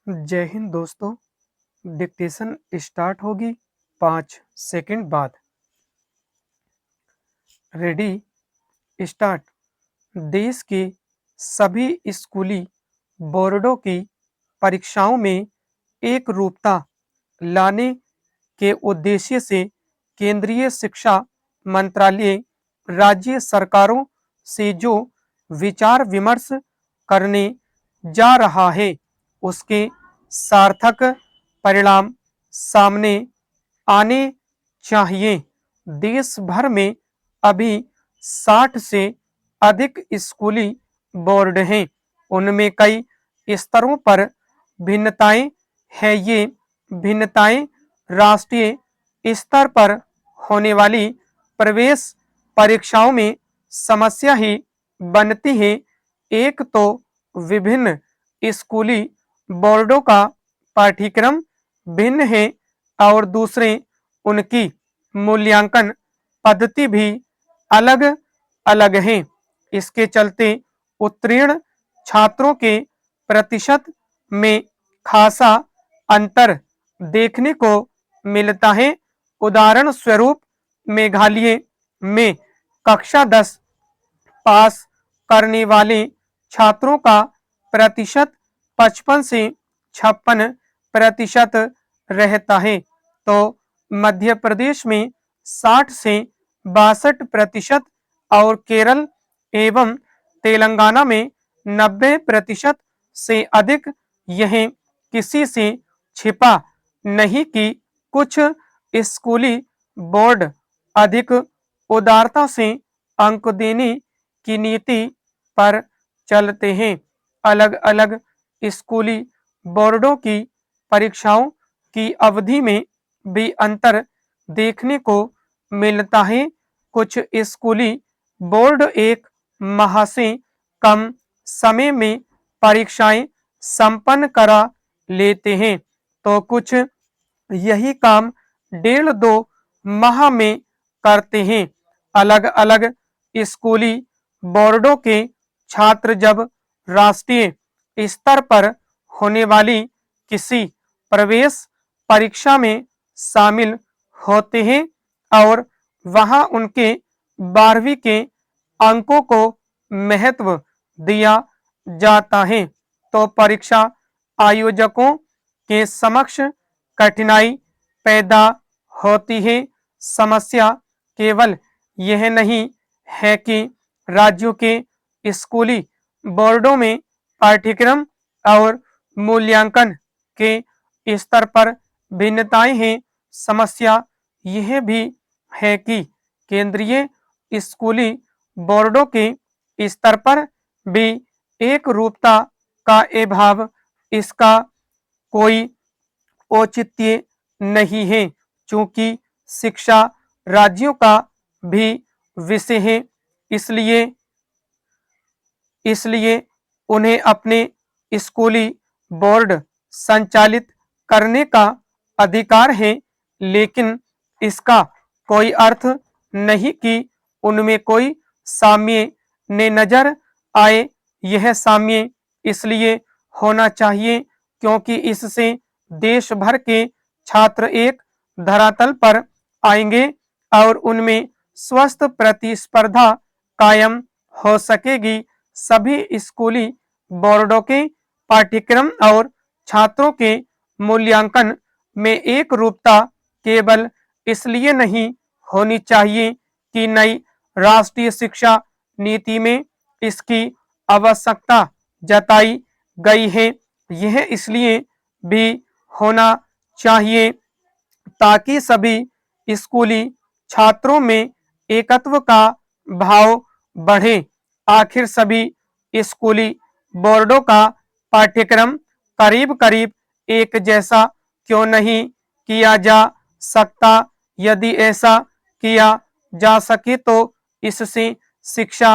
जय हिंद दोस्तों। Dictation start होगी 5 सेकंड बाद। Ready, start. देश के सभी स्कूली बोर्डों की परीक्षाओं में एक रूपता लाने के उद्देश्य से केंद्रीय शिक्षा मंत्रालय राज्य सरकारों से जो विचार विमर्श करने जा रहा है उसके सार्थक परिणाम सामने आने चाहिए। देश भर में अभी 60 से अधिक स्कूली बोर्ड हैं। उनमें कई स्तरों पर भिन्नताएं हैं। ये भिन्नताएं राष्ट्रीय स्तर पर होने वाली प्रवेश परीक्षाओं में समस्या ही बनती है। एक तो विभिन्न स्कूली बोर्डों का पाठ्यक्रम भिन्न है और दूसरे उनकी मूल्यांकन पद्धति भी अलग अलग है। इसके चलते उत्तीर्ण छात्रों के प्रतिशत में खासा अंतर देखने को मिलता है। उदाहरण स्वरूप मेघालय में कक्षा 10 पास करने वाले छात्रों का प्रतिशत 55 से 56% रहता है, तो मध्य प्रदेश में 60 से 62% और केरल एवं तेलंगाना में 90% से अधिक। यह किसी से छिपा नहीं कि कुछ स्कूली बोर्ड अधिक उदारता से अंक देने की नीति पर चलते हैं। अलग अलग स्कूली बोर्डों की परीक्षाओं की अवधि में भी अंतर देखने को मिलता है। कुछ स्कूली बोर्ड एक माह से कम समय में परीक्षाएं संपन्न करा लेते हैं, तो कुछ यही काम 1.5-2 माह में करते हैं। अलग अलग स्कूली बोर्डों के छात्र जब राष्ट्रीय स्तर पर होने वाली किसी प्रवेश परीक्षा में शामिल होते हैं और वहां उनके 12वीं के अंकों को महत्व दिया जाता है, तो परीक्षा आयोजकों के समक्ष कठिनाई पैदा होती है। समस्या केवल यह नहीं है कि राज्यों के स्कूली बोर्डों में पाठ्यक्रम और मूल्यांकन के स्तर पर भिन्नताएं हैं। समस्या यह भी है कि केंद्रीय स्कूली बोर्डों के स्तर पर भी एक रूपता का अभाव इसका कोई औचित्य नहीं है, क्योंकि शिक्षा राज्यों का भी विषय है। इसलिए इसलिए उन्हें अपने स्कूली बोर्ड संचालित करने का अधिकार है, लेकिन इसका कोई अर्थ नहीं कि उनमें कोई साम्य ने नजर आए। यह साम्य इसलिए होना चाहिए क्योंकि इससे देश भर के छात्र एक धरातल पर आएंगे और उनमें स्वस्थ प्रतिस्पर्धा कायम हो सकेगी। सभी स्कूली बोर्डों के पाठ्यक्रम और छात्रों के मूल्यांकन में एक रूपता केवल इसलिए नहीं होनी चाहिए कि नई राष्ट्रीय शिक्षा नीति में इसकी आवश्यकता जताई गई है। यह इसलिए भी होना चाहिए ताकि सभी स्कूली छात्रों में एकत्व का भाव बढ़े। आखिर सभी स्कूली बोर्डों का पाठ्यक्रम करीब करीब एक जैसा क्यों नहीं किया जा सकता? यदि ऐसा किया जा सके तो इससे शिक्षा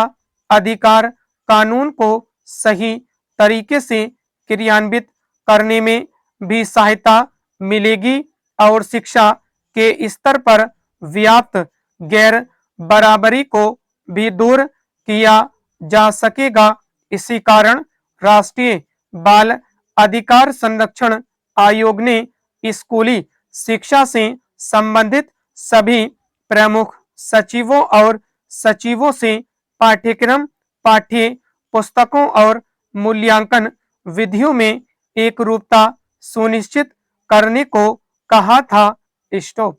अधिकार कानून को सही तरीके से क्रियान्वित करने में भी सहायता मिलेगी और शिक्षा के स्तर पर व्याप्त गैर बराबरी को भी दूर किया जा सकेगा। इसी कारण राष्ट्रीय बाल अधिकार संरक्षण आयोग ने स्कूली शिक्षा से संबंधित सभी प्रमुख सचिवों और सचिवों से पाठ्यक्रम, पाठ्य पुस्तकों और मूल्यांकन विधियों में एकरूपता सुनिश्चित करने को कहा था। स्टॉप।